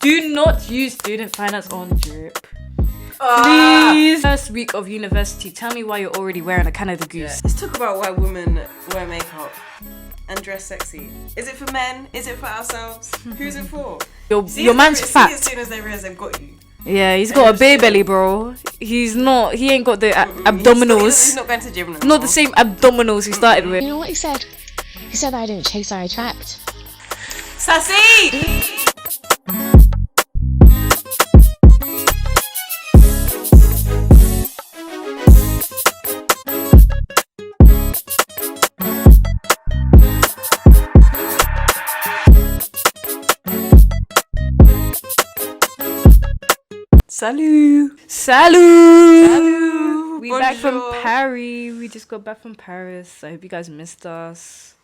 Do not use student finance on drip. Please. First week of university, tell me why you're already wearing a Canada Goose. Yeah. Let's talk about why women wear makeup and dress sexy. Is it for men? Is it for ourselves? Who's it for? Your man's fat. As soon as they realize they've got you. Yeah, he's got a beer belly, bro. He ain't got the abdominals. He's not going to gym anymore. Not the same abdominals he started with. You know what he said? He said I didn't chase, I attract. Sassy! Salut! We back from Paris. We just got back from Paris. I hope you guys missed us.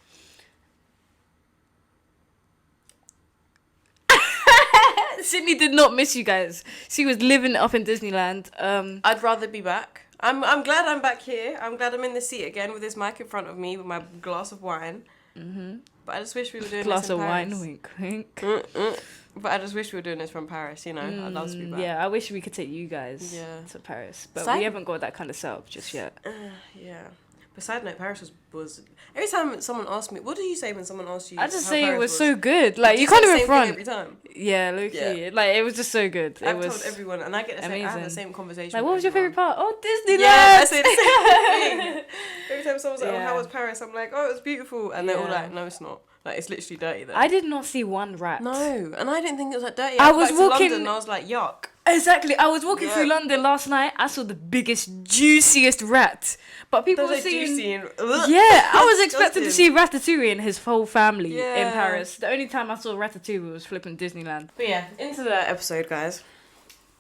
Sydney did not miss you guys. She was living it up in Disneyland. I'd rather be back. I'm glad I'm back here. I'm glad I'm in the seat again with this mic in front of me with my glass of wine. Mm-hmm. But I just wish we were doing glass this in of Paris. Wine, wink, wink. But I just wish we were doing this from Paris, you know. I'd love to be back. Yeah, I wish we could take you guys to Paris. But we haven't got that kind of setup just yet. Yeah. But side note, Paris was... Every time someone asked me... What do you say when someone asks you I just how say Paris it was so good. Like, you say can't the even same front. thing every time? Yeah, low-key. Yeah. Like, it was just so good. I've told everyone, and I get the same, I have the same conversation. Like, what was your favourite part? Oh, Disneyland! Yeah, I say the same thing. Every time someone's like, oh, how was Paris? I'm like, oh, it was beautiful. And they're all like, no, it's not. Like, it's literally dirty there. I did not see one rat. No, and I didn't think it was like dirty. I was walking to walking... London and I was like, yuck. Exactly. I was walking through London last night. I saw the biggest, juiciest rat. But people were saying... juicy and... Yeah, I was expecting to see Ratatouille and his whole family in Yeah. Paris. The only time I saw Ratatouille was flipping Disneyland. But yeah, into the episode, guys.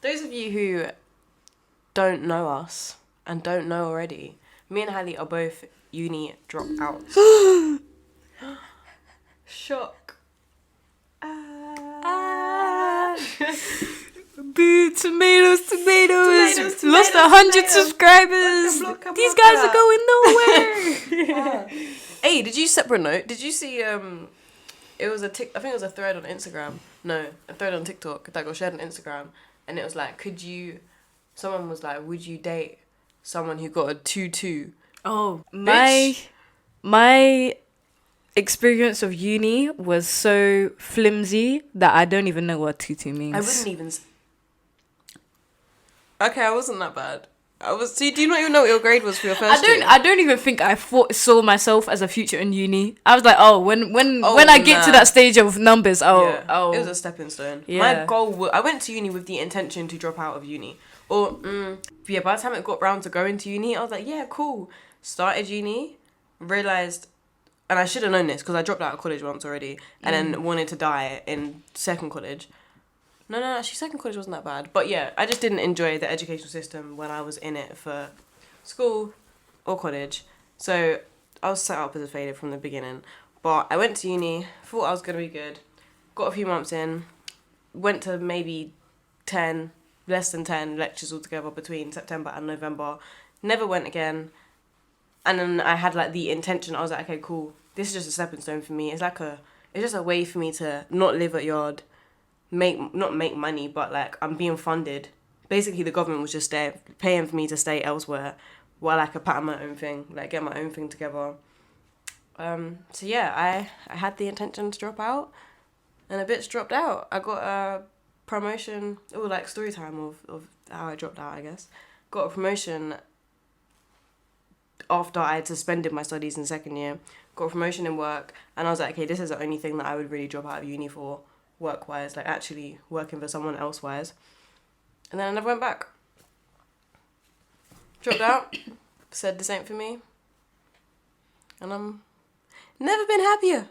Those of you who don't know us and don't know already, me and Hailey are both uni dropouts. Shock. Boo, tomatoes. Lost 100 subscribers. These guys are going nowhere. Hey, did you separate note? Did you see it was I think it was a thread on Instagram. No, a thread on TikTok that got shared on Instagram, and it was like, someone was like, would you date someone who got a 2-2? Oh, my experience of uni was so flimsy that I don't even know what 2-2 means. I wouldn't even. Okay, I wasn't that bad. Do you not even know what your grade was for your first year? I don't even think I saw myself as a future in uni. I was like, when I get to that stage of numbers, it was a stepping stone. Yeah. My goal I went to uni with the intention to drop out of uni. Or by the time it got round to going to uni, I was like, yeah, cool. Started uni, realised, and I should have known this because I dropped out of college once already, and then wanted to die in second college. No, actually second college wasn't that bad. But yeah, I just didn't enjoy the educational system when I was in it for school or college. So I was set up as a failure from the beginning. But I went to uni, thought I was going to be good, got a few months in, went to maybe less than 10 lectures altogether between September and November, never went again. And then I had like the intention, I was like, okay, cool, this is just a stepping stone for me. It's just a way for me to not live at yard, not make money, but like I'm being funded. Basically the government was just there paying for me to stay elsewhere while I could pattern my own thing, like get my own thing together. So yeah, I had the intention to drop out, and a bitch dropped out. I got a promotion, like story time of how I dropped out, I guess. Got a promotion after I had suspended my studies in second year. Got a promotion in work, and I was like, okay, this is the only thing that I would really drop out of uni for, work-wise, like actually working for someone else-wise. And then I never went back. Dropped out, said this ain't for me, and I'm never been happier.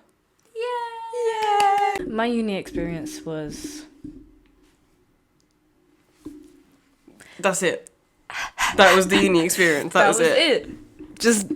Yeah. My uni experience was... That's it. That was the uni experience. That was it. Just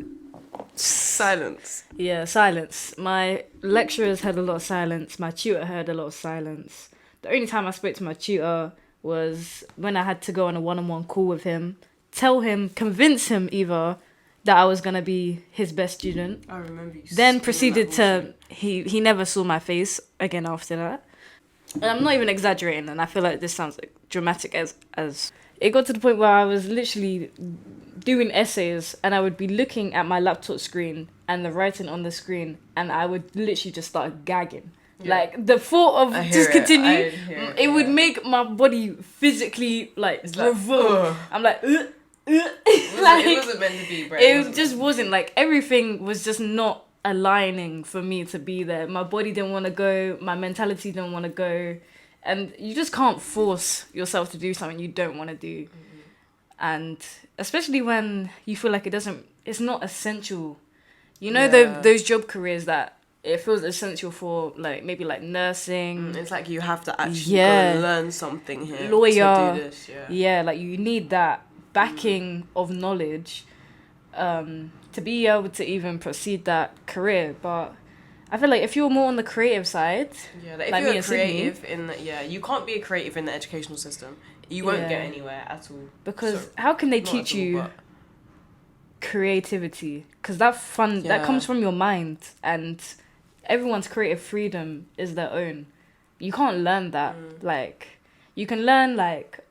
silence. Yeah, silence. My lecturers had a lot of silence. My tutor had a lot of silence. The only time I spoke to my tutor was when I had to go on a one-on-one call with him, convince him either that I was going to be his best student. I remember you. Then proceeded to... He never saw my face again after that. and I'm not even exaggerating, and I feel like this sounds like dramatic as it got to the point where I was literally doing essays and I would be looking at my laptop screen and the writing on the screen and I would literally just start gagging. Yeah. Like the thought of just continue, it would make my body physically like revolt. I'm like, like it wasn't meant to be, bro. It just wasn't. Like everything was just not aligning for me to be there. My body didn't want to go, my mentality didn't want to go, and you just can't force yourself to do something you don't want to do. Mm-hmm. And especially when you feel like it's not essential. You know, those job careers that it feels essential for, like maybe like nursing. It's like you have to actually go and learn something here. Lawyer. To do this, like you need that backing of knowledge to be able to even proceed that career. But I feel like if you're more on the creative side, like if you're creative you can't be a creative in the educational system. You won't get anywhere at all. Because how can they teach you creativity? Because that comes from your mind, and everyone's creative freedom is their own. You can't learn that. Like you can learn like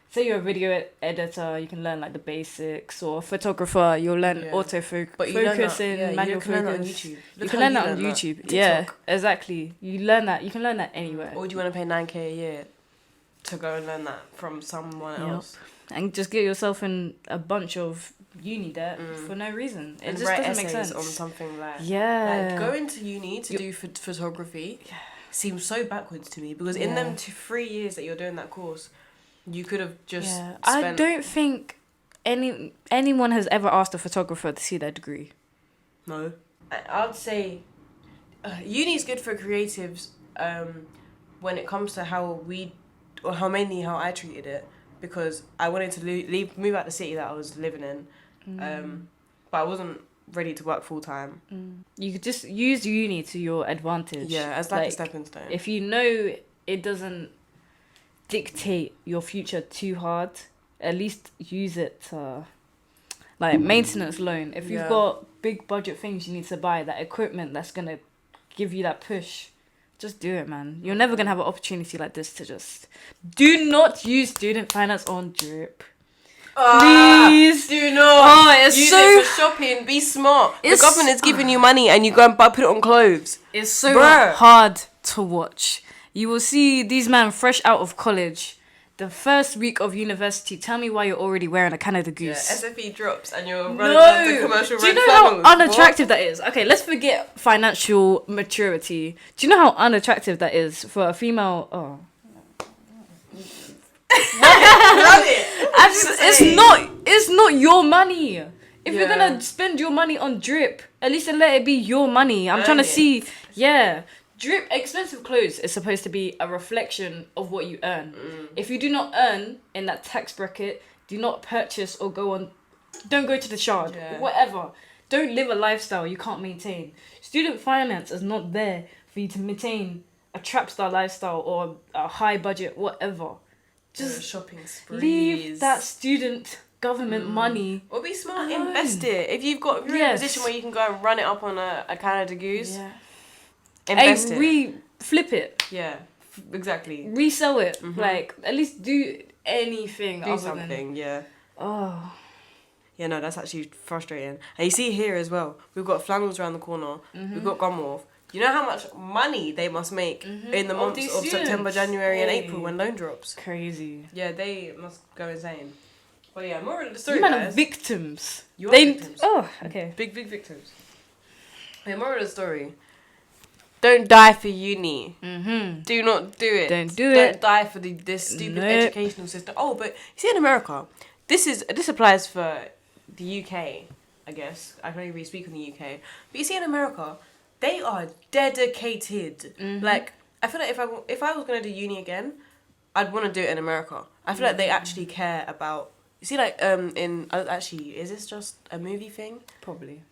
say you're a video editor, you can learn like the basics, or a photographer, you'll learn autofocusing, manual focus. You can learn that on YouTube. Yeah, exactly. You can learn that anywhere. Or do you want to pay $9,000 a year to go and learn that from someone else? And just get yourself in a bunch of uni debt for no reason. It just doesn't make sense. On something like like going to uni to do photography seems so backwards to me, because in them 3 years that you're doing that course, you could have just spent... I don't think anyone has ever asked a photographer to see their degree. No. I'd say uni is good for creatives when it comes to how I treated it, because I wanted to move out the city that I was living in, but I wasn't ready to work full time. You could just use uni to your advantage. Yeah, as like a stepping stone. If you know it doesn't dictate your future too hard, at least use it to like maintenance loan. If you've got big budget things you need to buy, that equipment that's gonna give you that push, just do it, man. You're never gonna have an opportunity like this to just... Do not use student finance on drip. Please do not. It's use it for shopping. Be smart. The government is giving you money and you go and put it on clothes. It's so hard to watch. You will see these men fresh out of college, the first week of university. Tell me why you're already wearing a Canada Goose. SFE drops and you're running down the commercial. Do you know how unattractive that is? Okay, let's forget financial maturity. Do you know how unattractive that is for a female? Oh. Run it. It's not your money. If you're gonna spend your money on drip, at least let it be your money. I'm trying to see. Drip, expensive clothes is supposed to be a reflection of what you earn. If you do not earn in that tax bracket, do not purchase or don't go to the Shard, whatever. Don't live a lifestyle you can't maintain. Student finance is not there for you to maintain a trap star lifestyle or a high budget, whatever. Just shopping sprees. Leave that student government money. Or be smart, invest it. If you're in a position where you can go and run it up on a Canada Goose. Invest it. Flip it. Yeah, exactly. Resell it. Like, at least do anything. Do something, Yeah, no, that's actually frustrating. And you see here as well, we've got flannels around the corner. We've got Gunwharf. You know how much money they must make in the months of September, January and April when loan drops? Crazy. Yeah, they must go insane. But yeah, moral of the story, you man guys. Are victims. You are victims. Oh, okay. Big victims. Yeah, moral of the story. Don't die for uni. Do not do it. Don't do it. Don't die for this stupid educational system. Oh, but you see in America, this applies for the UK, I guess. I can only really speak on the UK. But you see in America, they are dedicated. Like, I feel like if I was going to do uni again, I'd want to do it in America. I feel like they actually care about... You see, like, actually, is this just a movie thing? Probably.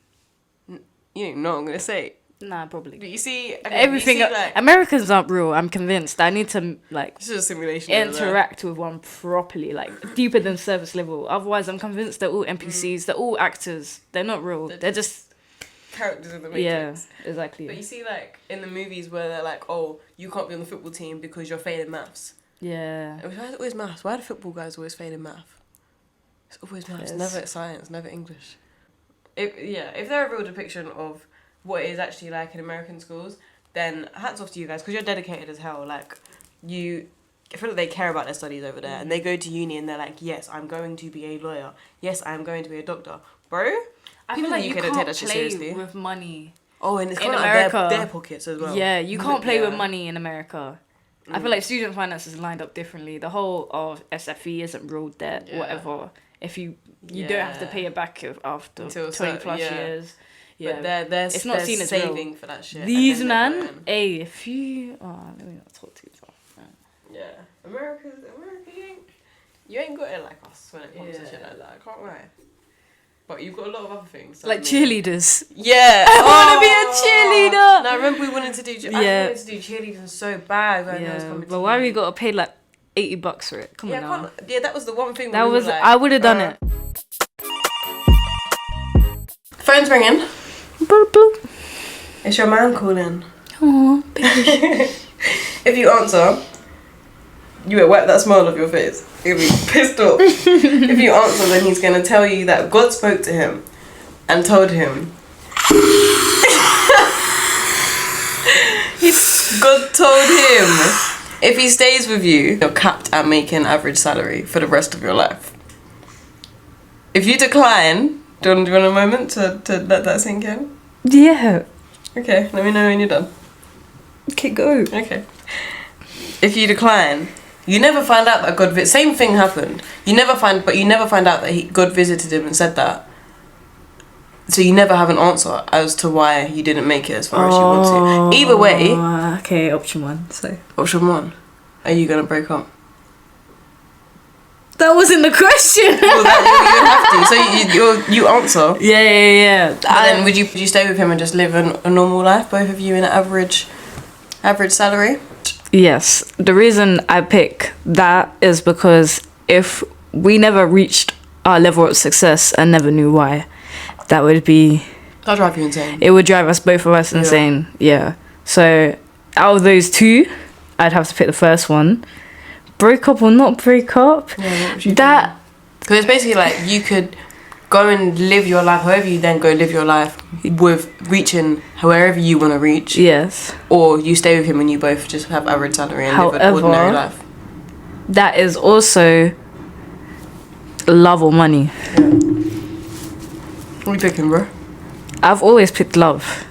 You know what I'm going to say. Nah, probably. But you see... Okay, everything... Americans aren't real, I'm convinced. I need to, like... This is a simulation. Interact with one properly, like, deeper than surface level. Otherwise, I'm convinced they're all NPCs. They're all actors. They're not real. They're just... characters in the Yeah, Matrix. exactly. But you see, like, in the movies where they're like, oh, you can't be on the football team because you're failing maths. Yeah. Why is it always maths? Why do football guys always fail in math? It's always maths, Yes. never science, never English. If they're a real depiction of what it is actually like in American schools, then hats off to you guys, because you're dedicated as hell. Like, I feel like they care about their studies over there, and they go to uni and they're like, yes, I'm going to be a lawyer. Yes, I'm going to be a doctor. Bro, I people feel like in you the UK don't can't take that shit play seriously. with money. Oh, and it's in kind of America. like their pockets as well. Yeah, you can't play with Yeah. money in America. I feel like student finance is lined up differently. The whole SFE isn't real debt, Yeah. whatever. If you don't have to pay it back after Until 20 plus years. Yeah, But they're it's not they're seen as saving real. for that shit. These and then they're man, going. hey, if you let me not talk too far. Yeah, America, you ain't got it like us when it comes to Yeah. shit like that. I can't lie. But you've got a lot of other things. Like cheerleaders. Yeah, I wanna be a cheerleader. No, I remember we wanted to do. I Yeah. wanted to do cheerleading so bad when I was Yeah, coming. but why we gotta pay like $80 for it? Come Yeah, on now. that was the one thing. That we was were like, I would have done it. Phone's ringing. Boop, boop. It's your man calling. Aw, If you answer, you will wipe that smile off your face. You'll be pissed off. If you answer, then he's gonna tell you that God spoke to him and told him. God told him if he stays with you, you're capped at making average salary for the rest of your life. If you decline, do you want a moment to let that sink in? yeah. Okay, let me know when you're done. Okay, go. Okay. If you decline, you never find out that God. Same thing happened. You never find out that God visited him and said that. So you never have an answer as to why you didn't make it as far as you want to. Either way, Okay, option one. So option one: are you gonna break up? that wasn't the question. Well, that, you have to. So you answer. Yeah. But then would you stay with him and just live a normal life, both of you, in an average salary? Yes. The reason I pick that is because if we never reached our level of success and never knew why, that would be... That'll drive you insane. It would drive both of us insane. Yeah. So out of those two, I'd have to pick the first one. Break up or not break up? Yeah, what would you That... Because it's basically like you could go and live your life, however you then go live your life with reaching wherever you want to reach. Yes. Or you stay with him and you both just have average salary and live an ordinary However, life. that is also love or money. What are you picking, bro? I've always picked love.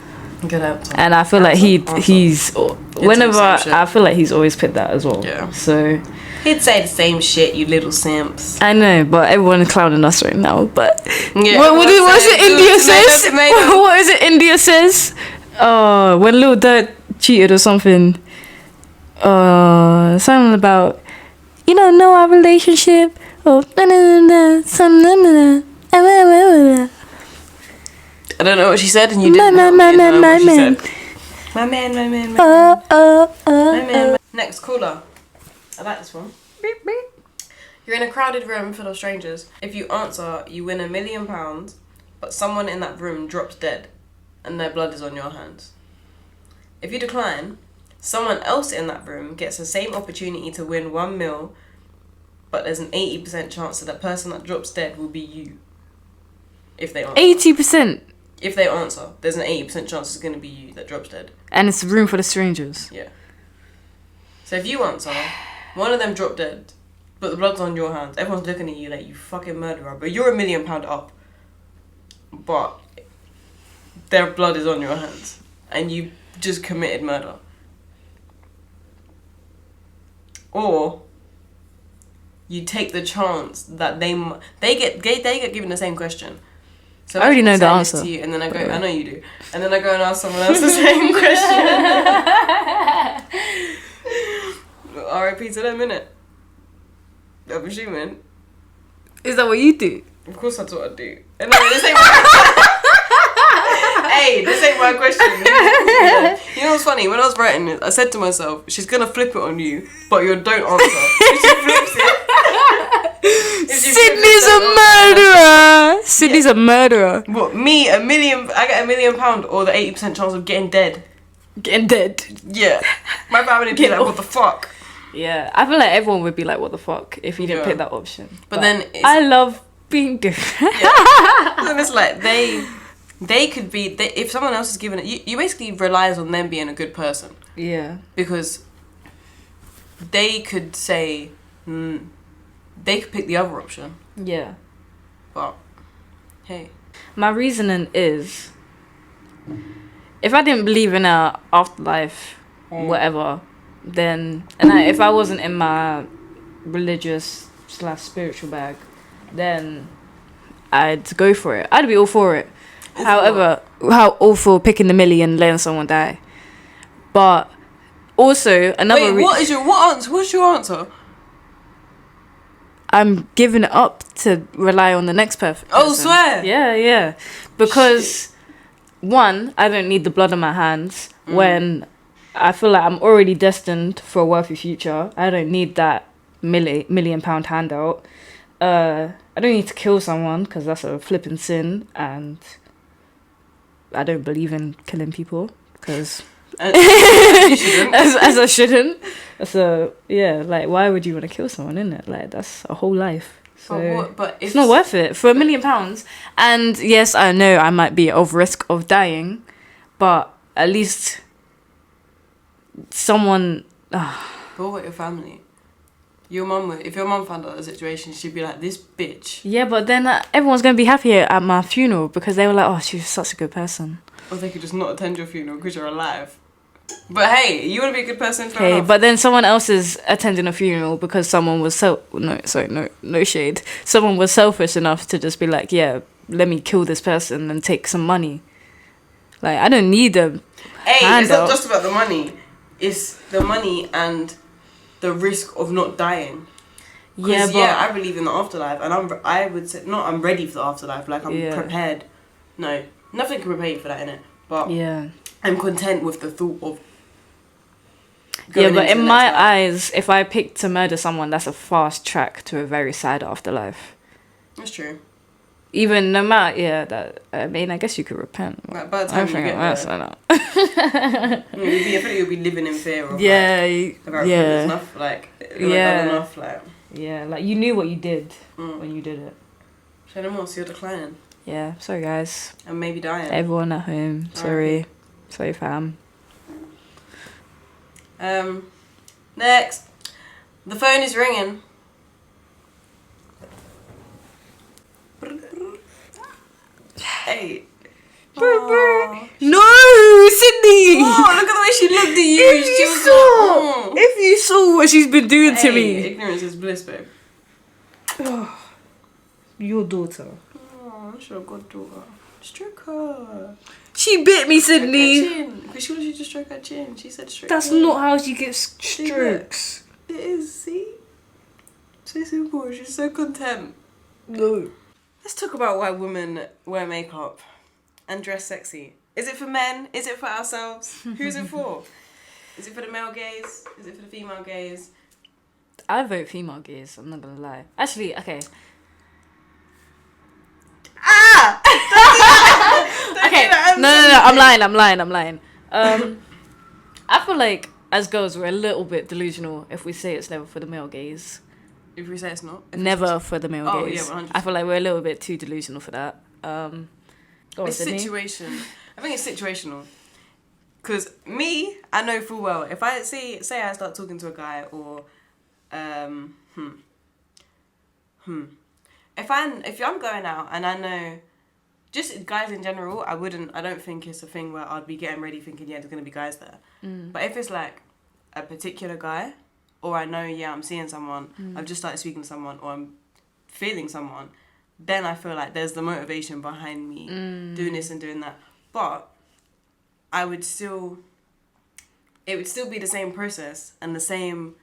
Get out. And I feel like he's whenever same shit. I feel like he's always picked that as well. Yeah. So He'd say the same shit, you little simps. I know, but everyone is clowning us right now. But Yeah, what is it India says? tomato. What is it India says? When Lil Durk cheated or something. Something about know our relationship. I don't know what she said, and you didn't know what she said. My man. My man. Next caller. I like this one. Beep, beep. You're in a crowded room full of strangers. If you answer, you win £1 million, but someone in that room drops dead, and their blood is on your hands. If you decline, someone else in that room gets the same opportunity to win £1 million, but there's an 80% chance that the person that drops dead will be you. If they answer. 80%. If they answer, there's an 80% chance it's going to be you that drops dead. And it's a room full of strangers. Yeah. So if you answer, one of them drop dead, but the blood's on your hands. Everyone's looking at you like you fucking murderer. But you're £1 million up. But their blood is on your hands. And you just committed murder. Or you take the chance that they get given the same question. So I already know the say this answer. to you, and then I go, I know you do. And then I go and ask someone else the same question. R.I.P. to them, innit? I'm assuming. Is that what you do? Of course that's what I do. And no, this ain't my Hey, this ain't my question. You know what's funny? When I was writing it, I said to myself, she's gonna flip it on you, but you don't answer. She flips it. Sydney's a murderer. Sydney's a murderer. What, me, I get £1 million or the 80% chance of getting dead? Getting dead. Yeah. My family would be like, what the fuck? Yeah, I feel like everyone would be like, what the fuck, if you didn't pick that option. But then I love being different. And it's like, they could be, if someone else is giving it, you basically relies on them being a good person. Yeah. Because they could say, they could pick the other option. Yeah. But, hey. My reasoning is, if I didn't believe in a afterlife, whatever, then, if I wasn't in my religious / spiritual bag, then I'd go for it. I'd be all for it. However, how awful picking the million, letting someone die. But also another. Wait, what's your answer? I'm giving it up to rely on the next person. Oh, swear. Yeah. Because one, I don't need the blood on my hands when I feel like I'm already destined for a wealthy future. I don't need that £1 million handout. I don't need to kill someone because that's a flipping sin, and I don't believe in killing people because as I shouldn't. So like, why would you want to kill someone, innit? Like, that's a whole life. So but it's not worth it for £1 million. And yes, I know I might be at risk of dying, but at least someone. But what your family? Your mum, if your mum found out the situation, she'd be like, this bitch. Yeah, but then everyone's going to be happy at my funeral because they were like, oh, she was such a good person. Or they could just not attend your funeral because you're alive. But hey, you want to be a good person? Fair Hey, enough. but then someone else is attending a funeral because someone was no shade. Someone was selfish enough to just be like, yeah, let me kill this person and take some money. Like, I don't need a Hey, it's not handout. just about the money. It's the money and the risk of not dying. Yeah, but I believe in the afterlife, and I would say not. I'm ready for the afterlife. Like, I'm prepared. No, nothing can prepare you for that, innit? But yeah, I'm content with the thought of. Yeah, but in my eyes, if I pick to murder someone, that's a fast track to a very sad afterlife. That's true. Even no matter, that, I mean, I guess you could repent. Like, by the time you get there, I feel like you'll be living in fear of enough, like like you knew what you did when you did it. Say no more, so you're declining. Yeah, sorry guys. And maybe dying. Everyone at home, sorry fam. Next, the phone is ringing. Hey. No, Sydney! Oh, look at the way she looked at you. If you saw what she's been doing to me. Ignorance is bliss, babe. Your daughter. Oh, I'm sure a goddaughter. Stroke her. She bit me, Sydney. Because she wanted you to stroke her chin. She said stroke That's her. not how she gets strokes. It is, see? So simple. She's so content. No. Let's talk about why women wear makeup and dress sexy. Is it for men? Is it for ourselves? Who's it for? Is it for the male gaze? Is it for the female gaze? I vote female gaze, I'm not gonna lie. Actually, okay. Okay, no, I'm lying. I feel like as girls we're a little bit delusional if we say it's never for the male gaze. If we say it's not? Never for the male gaze. Yeah, 100%. I feel like we're a little bit too delusional for that. It's situation. I think it's situational. Because me, I know full well, if I say I start talking to a guy or if I'm going out and I know, just guys in general, I don't think it's a thing where I'd be getting ready thinking, yeah, there's going to be guys there. But if it's like a particular guy, or I know, yeah, I'm seeing someone, I've just started speaking to someone, or I'm feeling someone, then I feel like there's the motivation behind me doing this and doing that. But it would still be the same process and the same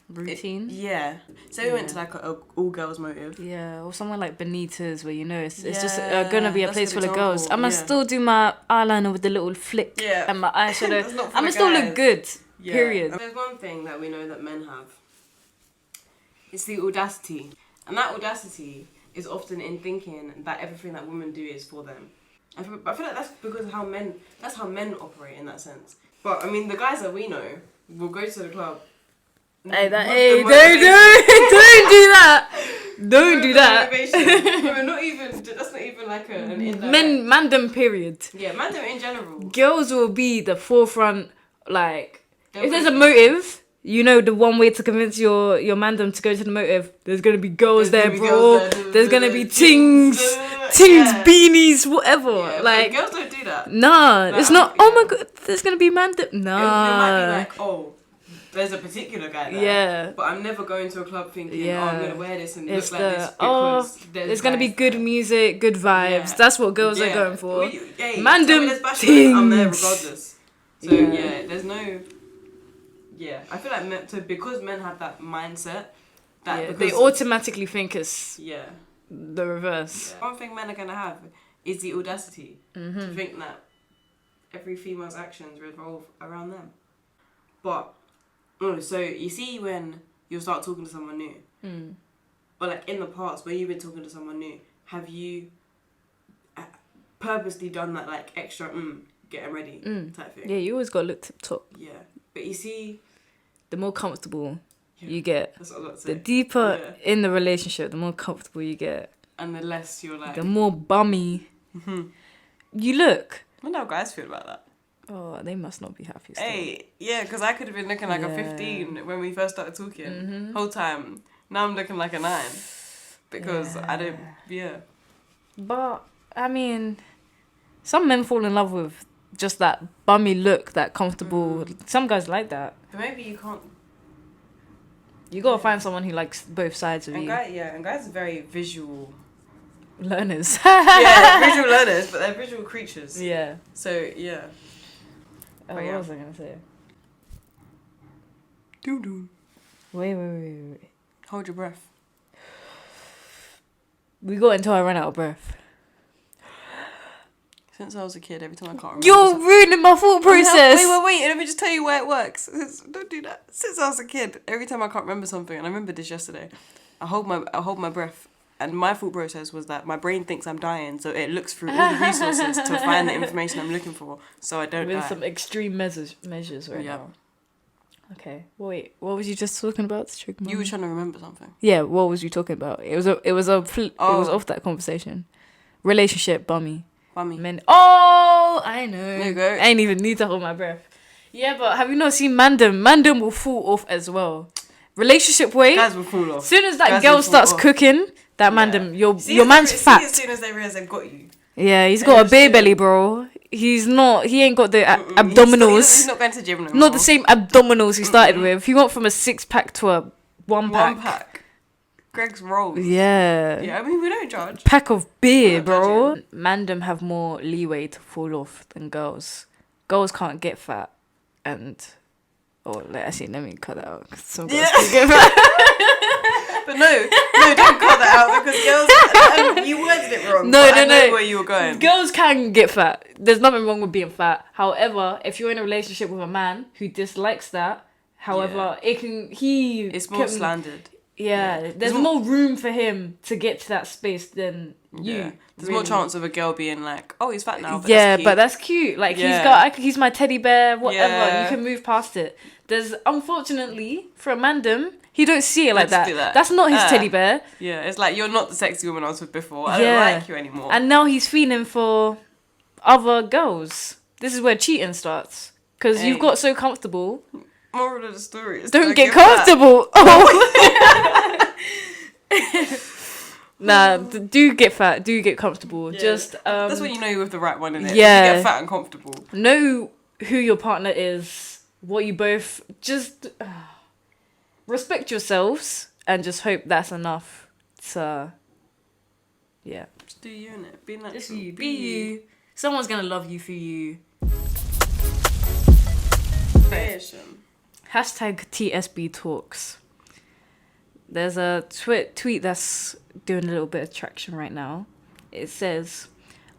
routine. So we went to like a all girls motive. Yeah, or somewhere like Benita's where it's just gonna be a place full of example. girls. I'm gonna still do my eyeliner with the little flick and my eyeshadow. That's not for I'm gonna the still guys. look good. Yeah. Period. There's one thing that we know that men have It's the audacity. And that audacity is often in thinking that everything that women do is for them. I feel like that's because that's how men operate in that sense. But I mean, the guys that we know will go to the club. Hey, don't do that. Don't do that. No, not even. That's not even like an indirect. Mandem period. Yeah, mandem in general. Girls will be the forefront. Like, if there's a motive, you know the one way to convince your mandem to go to the motive. There's gonna be girls there, bro. There's gonna be tings, beanies, whatever. Yeah, like, girls don't do that. Nah, like, it's not. Oh my god, there's gonna be mandem. Nah. It might be like, oh, there's a particular guy there. Yeah. But I'm never going to a club thinking, oh, I'm gonna wear this and it's look like this because there's gonna be good music, good vibes. Yeah. That's what girls are going for. Mandem things. I'm there regardless. So there's no. Yeah, I feel like because men have that mindset, that they automatically think it's the reverse. Yeah. One thing men are gonna have is the audacity to think that every female's actions revolve around them. But so you see when you start talking to someone new, but like in the past when you've been talking to someone new, have you purposely done that like extra getting ready type thing? Yeah, you always got to look tip top. Yeah, but you see, the more comfortable you get, that's what I was about to the say. deeper in the relationship, the more comfortable you get, and the less you're like, the more bummy you look. I wonder how guys feel about that. Oh, they must not be happy still. Hey, yeah, because I could have been looking like a 15 when we first started talking. Whole time. Now I'm looking like a 9. Because I don't, But, I mean, some men fall in love with just that bummy look, that comfortable. Some guys like that. But maybe you can't. You gotta find someone who likes both sides of you. And guys are very visual learners. visual learners, but they're visual creatures. Yeah. So, yeah. What was I gonna say? Doo-doo. Wait. Hold your breath. We got until I ran out of breath. Since I was a kid, every time I can't remember. You're ruining my thought process. Wait. Let me just tell you where it works. Don't do that. Since I was a kid, every time I can't remember something, and I remember this yesterday, I hold my breath. And my thought process was that my brain thinks I'm dying, so it looks through all the resources to find the information I'm looking for, so I don't die. With some extreme measures right now. Okay. Wait, what was you just talking about? You were trying to remember something. Yeah, what was you talking about? It was off that conversation. Relationship, bummy. Men. Oh, I know. There you go. I ain't even need to hold my breath. Yeah, but have you not seen Mandem? Mandem will fall off as well. Relationship way. Guys will fall off. As soon as that girl starts cooking, that Mandem, your man's fat. As soon as they realise they've got you. Yeah, he's got a beer belly, bro. He ain't got the abdominals. He's not going to gym no more. Not the same abdominals he started with. He went from a 6-pack to a 1-pack. 1-pack. Greg's rolls. Yeah. Yeah, I mean, we don't judge. Pack of beer, bro. Mandem have more leeway to fall off than girls. Girls can't get fat. And... Oh, let me cut that out. Some girls can get fat. But no, don't cut that out because girls... you worded it wrong. No. I know where you were going. Girls can get fat. There's nothing wrong with being fat. However, if you're in a relationship with a man who dislikes that, it's more slandered. Yeah, there's more room for him to get to that space than you. Yeah. There's more chance of a girl being like, oh, he's fat now. But that's cute. Like he's my teddy bear, whatever. Yeah. You can move past it. There's unfortunately for a mandem, he don't see it like that. That's not his teddy bear. Yeah, it's like you're not the sexy woman I was with before. I don't like you anymore. And now he's feeling for other girls. This is where cheating starts because you've got so comfortable. Moral of the story is don't get comfortable. Oh. Nah, do get fat, do get comfortable. Yeah. Just that's when you know you're with the right one, innit? Yeah, you get fat and comfortable. Know who your partner is, what you both just respect yourselves, and just hope that's enough to just do you, innit? Be natural. Just you, be you. Someone's gonna love you for you. Hashtag TSB Talks. There's a tweet that's doing a little bit of traction right now. It says,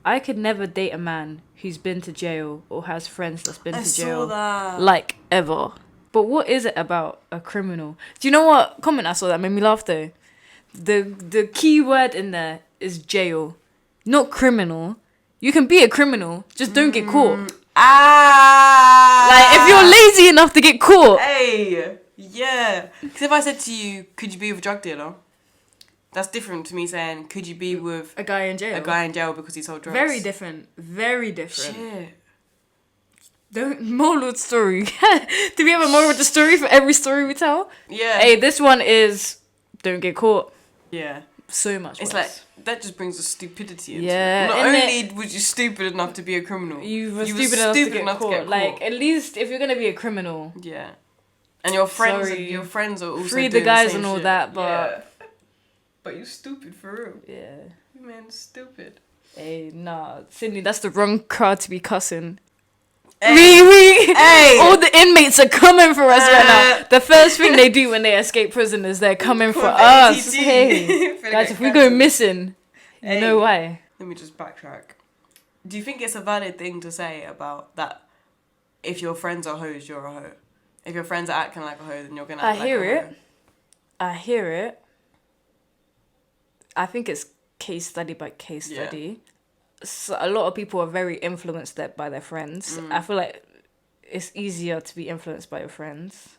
I could never date a man who's been to jail or has friends that's been to jail. Saw that. Like, ever. But what is it about a criminal? Do you know what comment I saw that made me laugh though? The key word in there is jail, not criminal. You can be a criminal, just don't get caught. Like, if you're lazy enough to get caught. Hey, yeah. Because if I said to you, could you be with a drug dealer? That's different to me saying, could you be with A guy in jail. a guy in jail because he sold drugs? Very different. Very different. Shit. Don't moral of the story. Do we have a moral of the story for every story we tell? Yeah. Hey, this one is don't get caught. Yeah. So much It's worse. like, that just brings the stupidity into Yeah, it. Not and only was you stupid enough to be a criminal, you were were stupid enough to get enough caught. Like, at least if you're gonna be a criminal, yeah. And your friends, Sorry. your friends are also free the doing guys same and all shit. that, but Yeah. But you stupid for real. yeah. You man stupid. Hey, nah, Sydney, that's the wrong crowd to be cussing. Hey. Hey. All the inmates are coming for us right now. The first thing they do when they escape prison is they're coming for us. Hey, guys, if we go missing, you know why? Let me just backtrack. Do you think it's a valid thing to say about that? If your friends are hoes, you're a hoe. If your friends are acting like a hoe, then you're gonna act like a hoe. I hear it. I think it's case study by case study. So a lot of people are very influenced by their friends. I feel like it's easier to be influenced by your friends.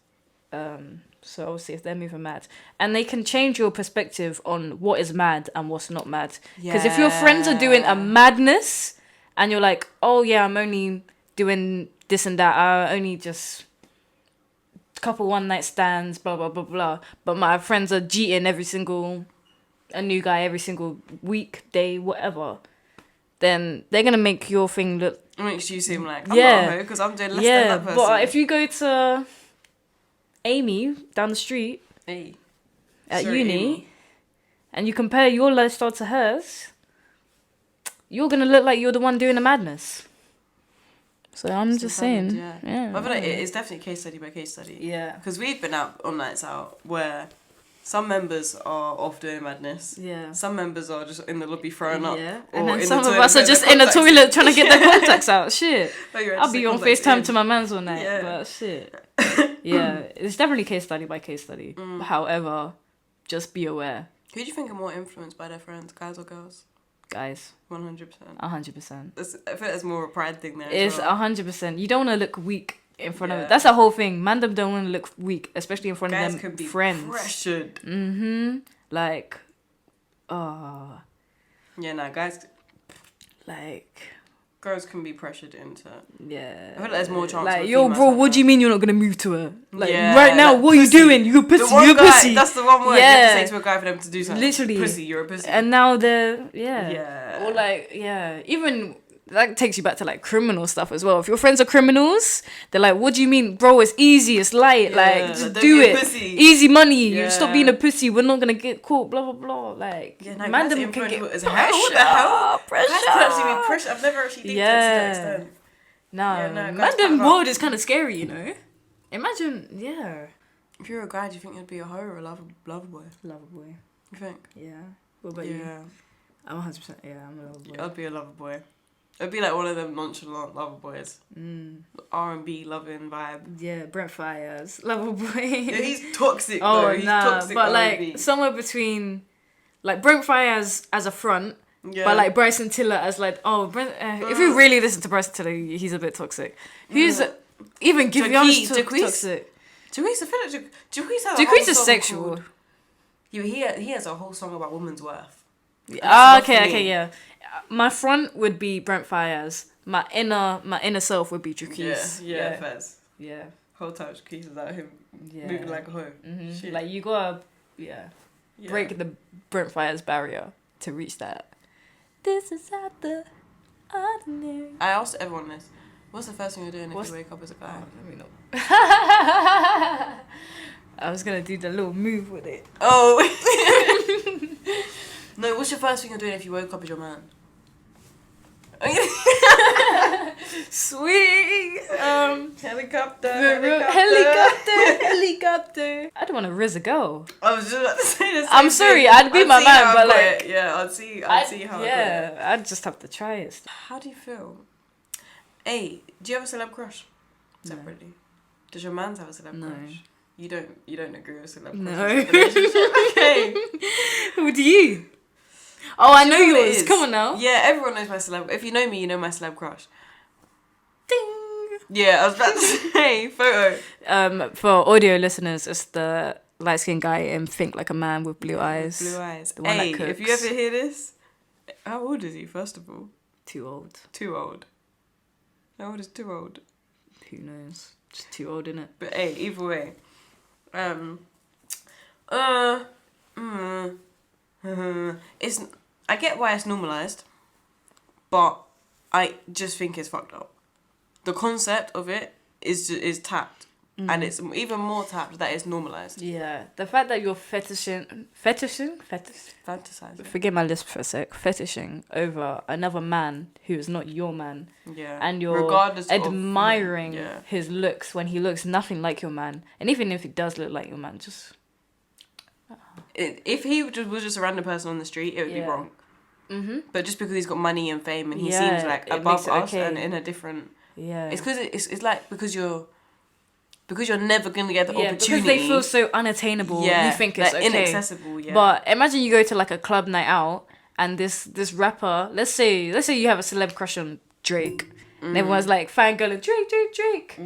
So obviously if they're moving mad. And they can change your perspective on what is mad and what's not mad. Because if your friends are doing a madness and you're like, oh yeah, I'm only doing this and that. I only just couple one night stands, blah, blah, blah, blah. But my friends are cheating a new guy every single week, day, whatever. Then they're going to make your thing look... It makes you seem like, I'm not a hoe because I'm doing less than that person. But if you go to Amy down the street at uni Amy. and you compare your lifestyle to hers, you're going to look like you're the one doing the madness. So I'm just saying. Yeah. I feel like it's definitely case study by case study. Yeah. Because we've been out on nights out where some members are off doing madness. Yeah. Some members are just in the lobby throwing up. Yeah. Or And then in some the of toilet us are getting just their in the contacts toilet trying to get their contacts out. Shit. Like you're I'll be on contacts FaceTime in. to my mans all night. Yeah. But shit. Yeah. It's definitely case study by case study. However, just be aware. Who do you think are more influenced by their friends, guys or girls? Guys. 100%. 100%. I feel like it's more of a pride thing there. It's as well. 100%. You don't want to look weak in front of Yeah. it. That's the whole thing. Man, them don't want to look weak, especially in front Guys of can them be friends. pressured. Like, oh, Yeah, no, guys, like, girls can be pressured into. yeah. I feel like there's more chance. Like, of yo, females bro, like what that. do you mean you're not gonna move to her? Like, Yeah, right now, like, what are you pussy. doing? You a pussy. The one You a guy, pussy. that's the one word you Yeah. have to say to a guy for them to do something. Literally. Pussy, you're a pussy. And now they're, yeah. Yeah. Or like, yeah. Even, that takes you back to like criminal stuff as well. If your friends are criminals, they're like, what do you mean? Bro, it's easy, it's light. Yeah, Like, just don't do be a it. pussy. Easy money. Yeah. You stop being a pussy. We're not gonna get caught, blah, blah, blah. Like, Yeah, no, man, guys them can get influential as pressure. hell. What the hell? Pressure. Guys can actually be pressure. I've never actually think that to that extent. No, Yeah, no, man, guys them pack up. world is kind of scary, you know? Imagine, yeah. If you're a guy, do you think you'd be a hoe or a lover boy? Lover boy. You think? Yeah. What about you? Yeah. I'm 100%, yeah, I'm a lover boy. I'd be a lover boy. I'd be like one of them nonchalant lover boys. Mm. R&B loving vibe. Yeah, Brent Fires, lover boy. Yeah, he's toxic oh, though. He's nah, toxic but R&B. like, somewhere between, like, Brent Fires as a front, Yeah. but like Bryson Tiller as like, oh, Brent, if you really listen to Bryson Tiller, he's a bit toxic. Who's, even Giveon's Jacquees? toxic. Jacquees, I feel like Jacquees has a Jacquees whole is song sexual. called- Yeah, he has a whole song about woman's worth. Ah, That's not okay, for me. yeah. My front would be Brent Fires. My inner self would be Jacquees. Yeah, Fez. Yeah. Whole time Jacquees is out him Yeah. moving like a hoe. Shit. Like, you gotta, break the Brent Fires barrier to reach that. This is out the ordinary. I asked everyone this. What's the first thing you're doing if What's- you wake up as a guy? Let me know. I was gonna do the little move with it. Oh. No, what's your first thing you're doing if you woke up as your man? Sweet. Helicopter. Helicopter. I don't want to riz a girl. I was just about to say the same I'm sorry, thing. I'd be my see man, how I but put like, it. Yeah, I'd see how I put it. I'd just have to try it. How do you feel? Hey, do you have a celeb crush? Separately. Does your man have a celeb No. crush? You don't agree with celeb No. crushes in a relationship? Okay. Who do you? Oh, I know Do you what it yours. is? Come on now. Yeah, everyone knows my celeb. If you know me, you know my celeb crush. Ding. Yeah, I was about to say photo. For audio listeners, it's the light-skinned guy in Think Like a Man with blue eyes. Blue eyes. The one that Hey, if you cooks. ever hear this, how old is he? First of all, Too old. too old. How old is too old? Who knows? Just too old, innit? But hey, either way, it's. I get why it's normalized, but I just think it's fucked up. The concept of it is tapped, and it's even more tapped that it's normalized. Yeah. The fact that you're fetishing, Fantasizing. forget my lisp for a sec, fetishing over another man who is not your man, Yeah. and you're Regardless admiring yeah. his looks when he looks nothing like your man, and even if he does look like your man, just If he was just a random person on the street, it would be Yeah. wrong. mm-hmm. But just because he's got money and fame and he Yeah, seems like it above makes it us okay. and in a different, Yeah. it's because it's like because you're never gonna get the Yeah, opportunity. because they feel so unattainable. Yeah, You think it's like okay. inaccessible. Yeah, But imagine you go to like a club night out and this rapper, let's say you have a celeb crush on Drake, and everyone's like fangirling Drake.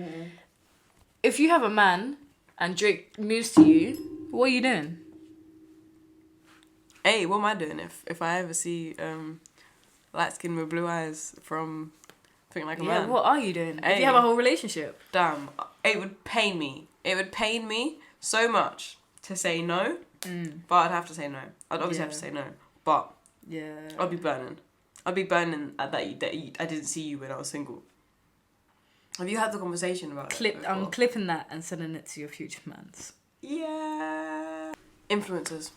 If you have a man and Drake moves to you, what are you doing? hey, what am I doing if I ever see light skin with blue eyes from Think Like a Yeah, Man? what are you doing? If Hey. you have a whole relationship. Damn, it would pain me. It would pain me so much to say no, but I'd have to say no. I'd obviously have to Yeah. say no, but Yeah. I'd be burning. I'd be burning at that I didn't see you when I was single. Have you had the conversation about it? I'm before? clipping that and sending it to your future mans. Yeah. Influencers.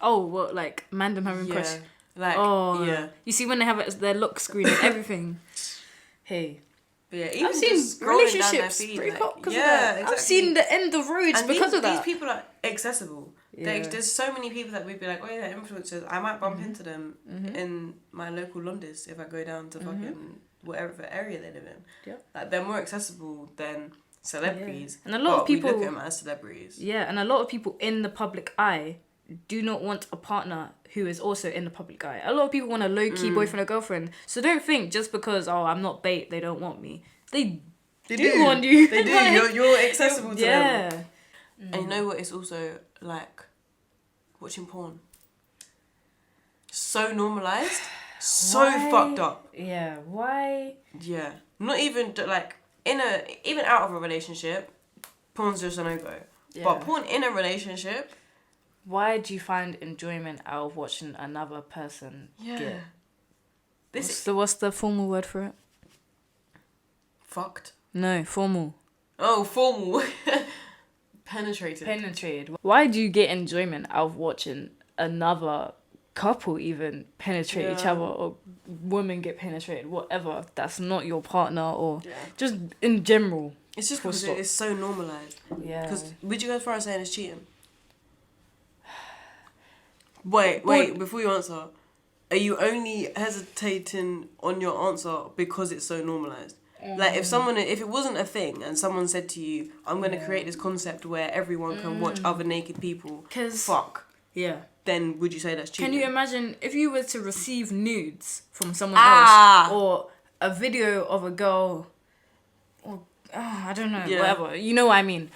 Oh, what, like Mandem having Yeah. crush? Like, Oh, yeah. You see when they have it as their lock screen and everything. Hey. But yeah, even I've seen just scrolling down their relationships feed, break like, up because yeah, of that. exactly. I've seen the end of roads And because of that. These people are accessible. Yeah. There's so many people that we'd be like, oh yeah, influencers. I might bump into them in my local Londis if I go down to fucking whatever area they live in. Yeah. Like they're more accessible than celebrities. And a lot of but we people- look at them as celebrities. Yeah, and a lot of people in the public eye do not want a partner who is also in the public eye. A lot of people want a low-key boyfriend or girlfriend. So don't think just because, oh, I'm not bait, they don't want me. They do want you. They do. Like, You're accessible to them. yeah. And you know what? It's also like watching porn. So normalized. So Why? fucked up. Yeah, why? Yeah. Not even like even out of a relationship, porn's just a no-go. Yeah. But porn in a relationship, Why do you find enjoyment out of watching another person get? What's the formal word for it? fucked. No, formal. Oh, formal. Penetrated. Penetrated. Why do you get enjoyment out of watching another couple even penetrate each Yeah. other, or women get penetrated, whatever? That's not your partner, or Yeah. just in general. It's just Full because stop. it's so normalized. Yeah. Because would you go as far as saying it's cheating? Wait, before you answer, are you only hesitating on your answer because it's so normalized? Like if it wasn't a thing and someone said to you, I'm going to create this concept where everyone can watch other naked people 'Cause- fuck, Yeah. then would you say that's cheating? Can you imagine if you were to receive nudes from someone Ah. else, or a video of a girl, or I don't know, Yeah. whatever. You know what I mean?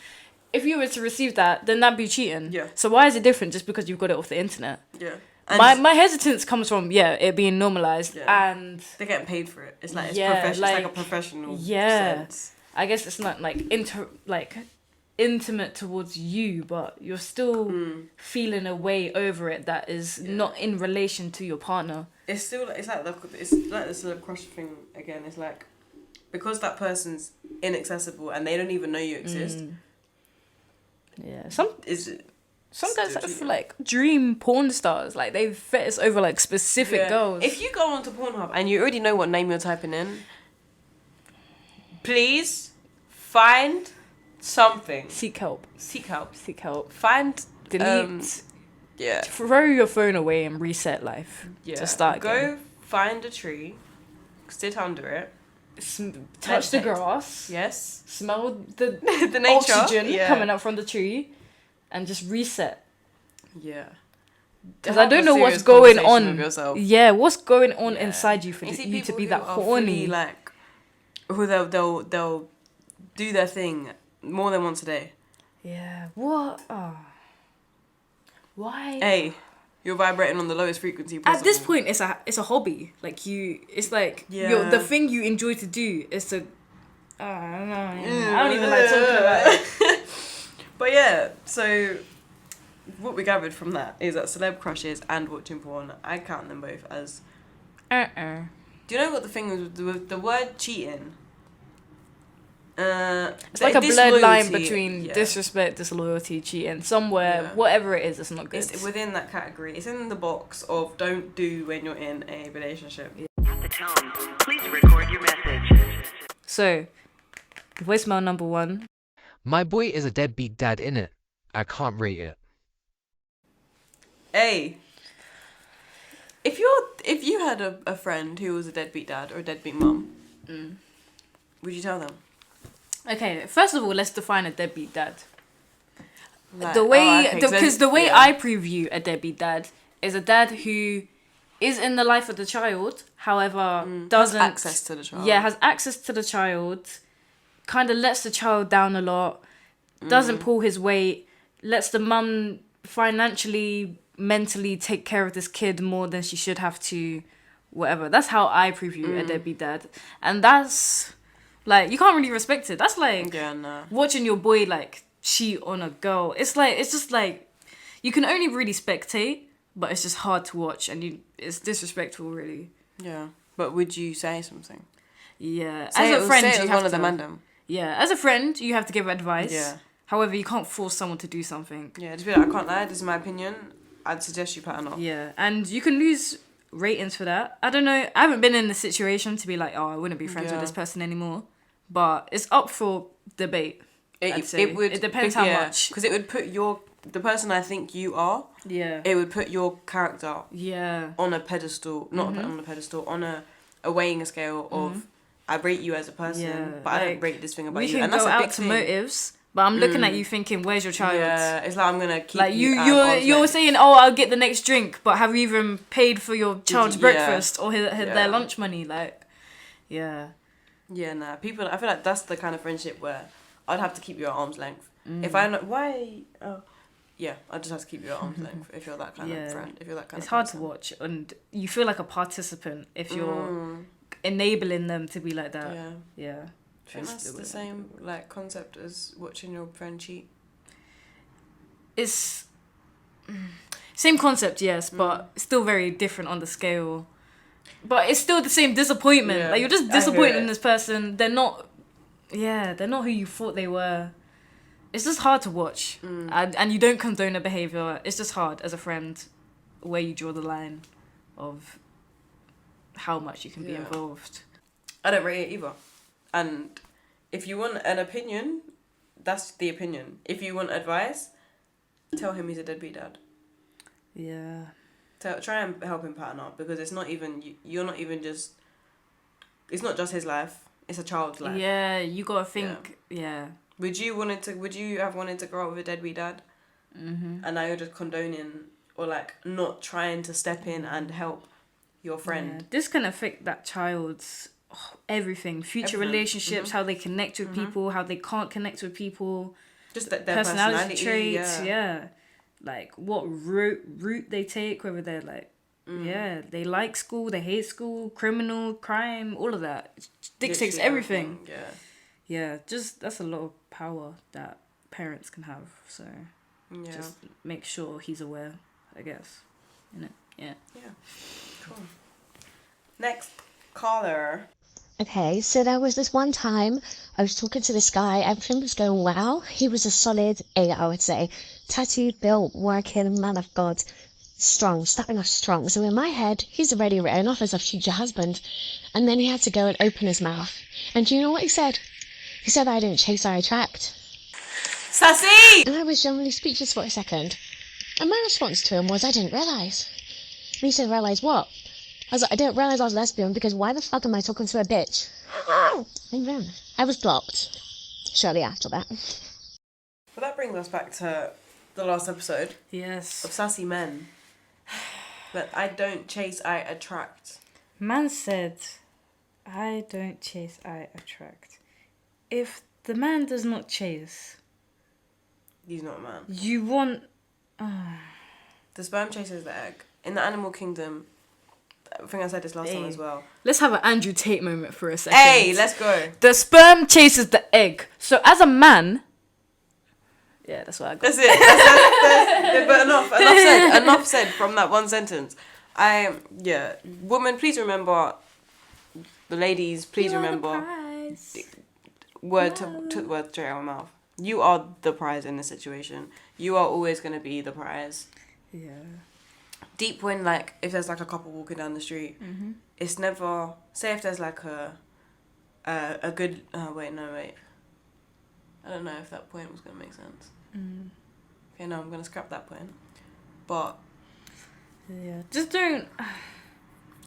If you were to receive that, then that'd be cheating. Yeah. So why is it different just because you've got it off the internet? Yeah. My hesitance comes from it being normalized, Yeah. and They're getting paid for it. It's like it's Yeah, it's like a like- professional yeah. sense. I guess it's not like intimate towards you, but you're still feeling a way over it that is not in relation to your partner. It's still it's like the celeb crush thing again. It's like because that person's inaccessible and they don't even know you exist. Yeah. Sometimes Still I feel cheating. like dream porn stars, like they fetish over like specific Yeah. girls. If you go onto Pornhub and you already know what name you're typing in, please find something. seek help, Seek help. seek help, Find delete, yeah. throw your phone away and reset life Yeah. to start Go again. find a tree, sit under it, touch the Meditate. grass, Yes. smell the The nature. oxygen Yeah. coming up from the tree, and just reset. Yeah. Because I Have a don't know what's serious going conversation on. with yourself. Yeah, what's going on Yeah. inside you for You see you to people be who that are horny? fully, like, who they'll do their thing more than once a day. Yeah. What? Oh. Why? Hey, you're vibrating on the lowest frequency possible. At this point, it's a hobby. Like it's like Yeah. the thing you enjoy to do is to. I don't know. I don't even like talking about it. But yeah, so what we gathered from that is that celeb crushes and watching porn, I count them both as. Do you know what the thing is with the word cheating? It's like a blurred line between disrespect, disloyalty, cheating. Somewhere, whatever it is, it's not good. It's within that category. It's in the box of don't do when you're in a relationship. AfterTone, please record your message. So, voicemail number 1. My boy is a deadbeat dad, innit? I can't rate it. Hey, if you had a friend who was a deadbeat dad or a deadbeat mum, would you tell them? Okay, first of all, let's define a deadbeat dad. Like, The way, okay, because the way yeah. I preview a deadbeat dad is a dad who is in the life of the child, however, doesn't has access to the child. Yeah, has access to the child, kind of lets the child down a lot, doesn't pull his weight, lets the mum financially, mentally take care of this kid more than she should have to, whatever. That's how I preview a deadbeat dad, and that's like you can't really respect it. That's like watching your boy like cheat on a girl. It's just like you can only really spectate, but it's just hard to watch, and it's disrespectful, really. Yeah, but would you say something? Yeah, Say as a friend, you have one of to. the mandem. Yeah, as a friend, you have to give advice. Yeah. However, you can't force someone to do something. Yeah, just be like, I can't lie. This is my opinion. I'd suggest you pattern up. Yeah, and you can lose ratings for that. I don't know. I haven't been in the situation to be like, oh, I wouldn't be friends with this person anymore. But it's up for debate. It depends how much. Because it would put the person I think you are. Yeah. It would put your character. Yeah. On a pedestal, not on a pedestal, on a weighing scale of I rate you as a person, but I don't rate this thing about you. We can And that's go a big out to thing. motives, but I'm looking at you thinking, where's your child? Yeah, it's like I'm gonna keep like you. You're saying, oh, I'll get the next drink, but have you even paid for your child's breakfast or their lunch money? Like, yeah. Yeah, nah. People, I feel like that's the kind of friendship where I'd have to keep you at arm's length. If I know why, yeah, I just have to keep you at arm's length if you're that kind of friend. If you're that kind it's of hard person. to watch, and you feel like a participant if you're enabling them to be like that. Yeah. I think that's the same like concept as watching your friend cheat. It's same concept, yes, but still very different on the scale. But it's still the same disappointment. Yeah, like you're just I hear disappointed in it. this person. They're not who you thought they were. It's just hard to watch, and you don't condone the behavior. It's just hard as a friend, where you draw the line of how much you can be involved. I don't rate it either. And if you want an opinion, that's the opinion. If you want advice, tell him he's a deadbeat dad. Yeah. Try and help him pattern up, because it's not even you're not even just. It's not just his life. It's a child's life. Yeah, you gotta think. Yeah. Would you have wanted to grow up with a deadbeat dad? Mm-hmm. And now you're just condoning or like not trying to step in and help your friend. Yeah. This can affect that child's everything, future relationships, how they connect with people, how they can't connect with people, just their personality traits. Yeah. Like what route they take, whether they're like, they like school, they hate school, criminal, crime, all of that. It dictates everything. Yeah, just that's a lot of power that parents can have. So just make sure he's aware, I guess. Innit? Yeah. Yeah. Cool. Next caller. Okay, so there was this one time I was talking to this guy, everything was going well. He was a solid 8, I would say. Tattooed, built, working, man of God. Strong, starting off strong. So in my head, he's already written off as a future husband. And then he had to go and open his mouth. And do you know what he said? He said I didn't chase, I attract. Sassy! And I was generally speechless for a second. And my response to him was, I didn't realise. And he said, realise what? I was like, I didn't realise I was lesbian because why the fuck am I talking to a bitch? Amen. I was blocked shortly after that. But that brings us back to the last episode Yes. of Sassy Men. But I don't chase, I attract. Man said, I don't chase, I attract. If the man does not chase, He's not a man. you want... The sperm chases the egg. In the animal kingdom, I think I said this last time as well. Let's have an Andrew Tate moment for a second. Hey, let's go. The sperm chases the egg. So as a man... Yeah, that's what I got. That's it. But enough said from that one sentence. Woman, please remember, the ladies, please remember, word took the word straight out of my mouth. You are the prize in this situation. You are always going to be the prize. Yeah. Deep when, like, if there's like a couple walking down the street, it's never, say if there's like a good, wait. I don't know if that point was going to make sense. Okay, no, I'm going to scrap that point. But Yeah. Just don't...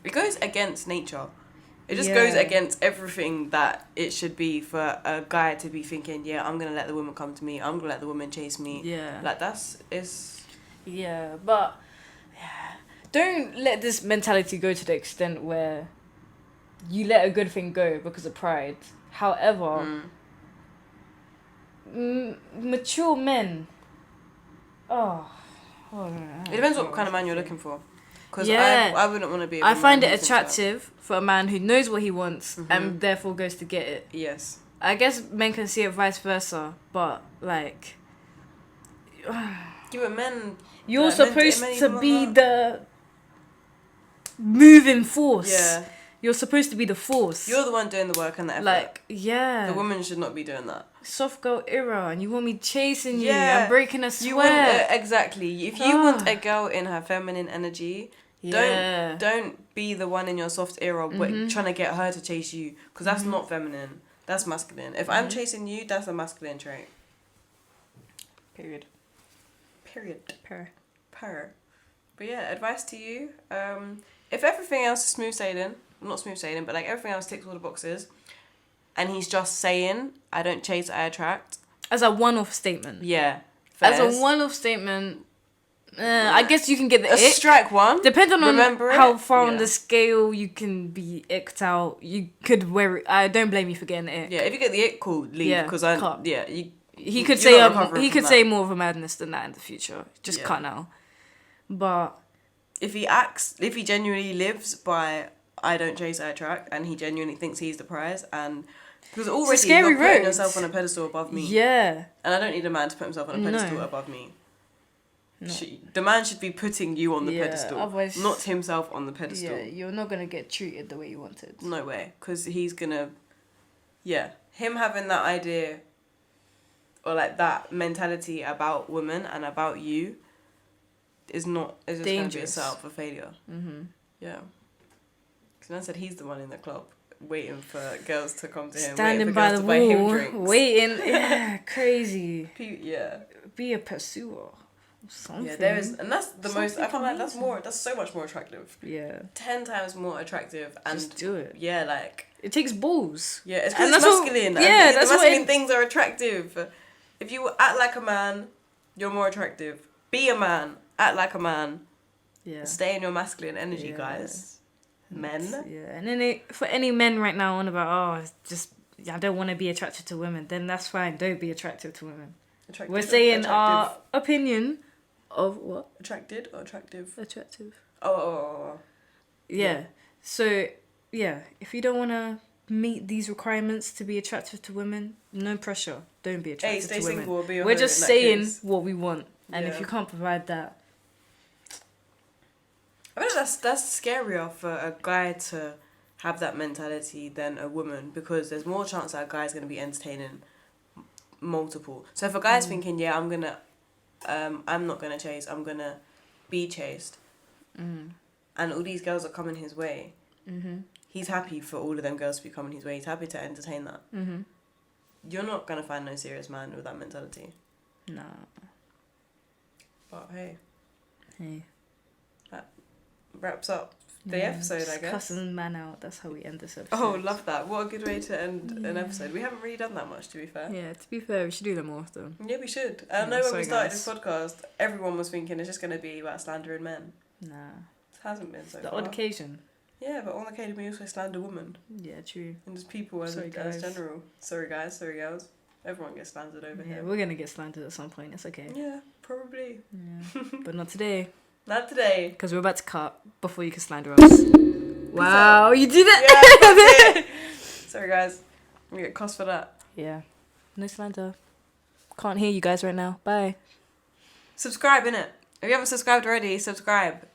it goes against nature. It just goes against everything that it should be for a guy to be thinking, yeah, I'm going to let the woman come to me. I'm going to let the woman chase me. Yeah. Like, it's... Yeah, but... Yeah. Don't let this mentality go to the extent where you let a good thing go because of pride. However... mature men. It depends what kind of man you're looking for. Because Yeah. I wouldn't want to be. I find man it who thinks that. attractive for a man who knows what he wants and therefore goes to get it. Yes. I guess men can see it vice versa, but like You were men. you're men supposed to even be want the moving force. Yeah. You're supposed to be the force. You're the one doing the work and the effort. like, yeah. The woman should not be doing that. Soft girl era, and you want me chasing you Yeah. and breaking a You want sweat. exactly. If you want a girl in her feminine energy, Yeah. don't be the one in your soft era trying to get her to chase you, because that's not feminine. That's masculine. If I'm chasing you, that's a masculine trait. Period. Per. But yeah, advice to you. If everything else is smooth sailing, not smooth sailing, but like everything else ticks all the boxes, and he's just saying, I don't chase, I attract. As a one-off statement. Yeah. As Fairs. a one-off statement, I guess you can get the A ick. strike one. Depending on Remember how it? far on Yeah. the scale you can be icked out, you could wear it. I don't blame you for getting the ick. Yeah, if you get the ick, cool, leave. Yeah, Because cut. you're He could say not recovering he from could that. say more of a madness than that in the future. Just Yeah. cut now. But if he genuinely lives by I don't chase, I attract, and he genuinely thinks he's the prize, and because already scary you're putting road. yourself on a pedestal above me, yeah, and I don't need a man to put himself on a pedestal No. above me. The man should be putting you on the Yeah, pedestal, otherwise- not himself on the pedestal. yeah, you're not gonna get treated the way you wanted. No way, because he's gonna, him having that idea or like that mentality about women and about you is just gonna be a Dangerous. setup for failure. Yeah. Because man said he's the one in the club waiting for girls to come to him, Standing waiting for by girls the to buy him wall, drinks. waiting. Yeah, crazy. Yeah. Be a pursuer. Something. Yeah, there is, and that's the most. I Something can't lie. amazing. That's so much more attractive. Yeah, 10 times more attractive, and just do it. yeah, like It takes balls. yeah, it's And because it's that's what- masculine. yeah, and that's the what masculine it- things are attractive. If you act like a man, you're more attractive. Be a man. Act like a man. Yeah. Stay in your masculine energy, Yeah. guys. Men. Yeah, and then for any men right now on about I don't want to be attracted to women, then that's fine. Don't be attracted to women. Attractive, We're saying our attractive. opinion of what Attracted or attractive? attractive. Oh. Yeah. So yeah, if you don't want to meet these requirements to be attractive to women, no pressure. Don't be attracted stay to women. single or be a We're hoe just in that saying case. what we want, and if Yeah. you can't provide that, I mean, that's scarier for a guy to have that mentality than a woman, because there's more chance that a guy's going to be entertaining multiple. So if a guy's thinking, yeah, I'm not going to chase, I'm going to be chased, and all these girls are coming his way, he's happy for all of them girls to be coming his way. He's happy to entertain that. You're not going to find no serious man with that mentality. no. But hey, Hey. that wraps up the episode, just I guess. cussing man out. That's how we end this episode. Oh, love that. What a good way to end an episode. We haven't really done that much, to be fair. Yeah, to be fair, we should do that more often. Yeah, we should. I know when sorry, we started guys. this podcast, everyone was thinking it's just going to be about slandering men. Nah. It hasn't been so The far. odd occasion. Yeah, but on occasion we also slander women. Yeah, true. And just people as, Sorry, as guys. general. Sorry guys, sorry girls. Everyone gets slandered over Yeah, here. we're gonna get slandered at some point. It's okay. Yeah, probably. Yeah. But not today. Not today. Because we're about to cut before you can slander us. Wow, you did it! Yeah, that's it. Sorry guys. We get cost for that. Yeah. No slander. Can't hear you guys right now. Bye. Subscribe, innit? If you haven't subscribed already, subscribe.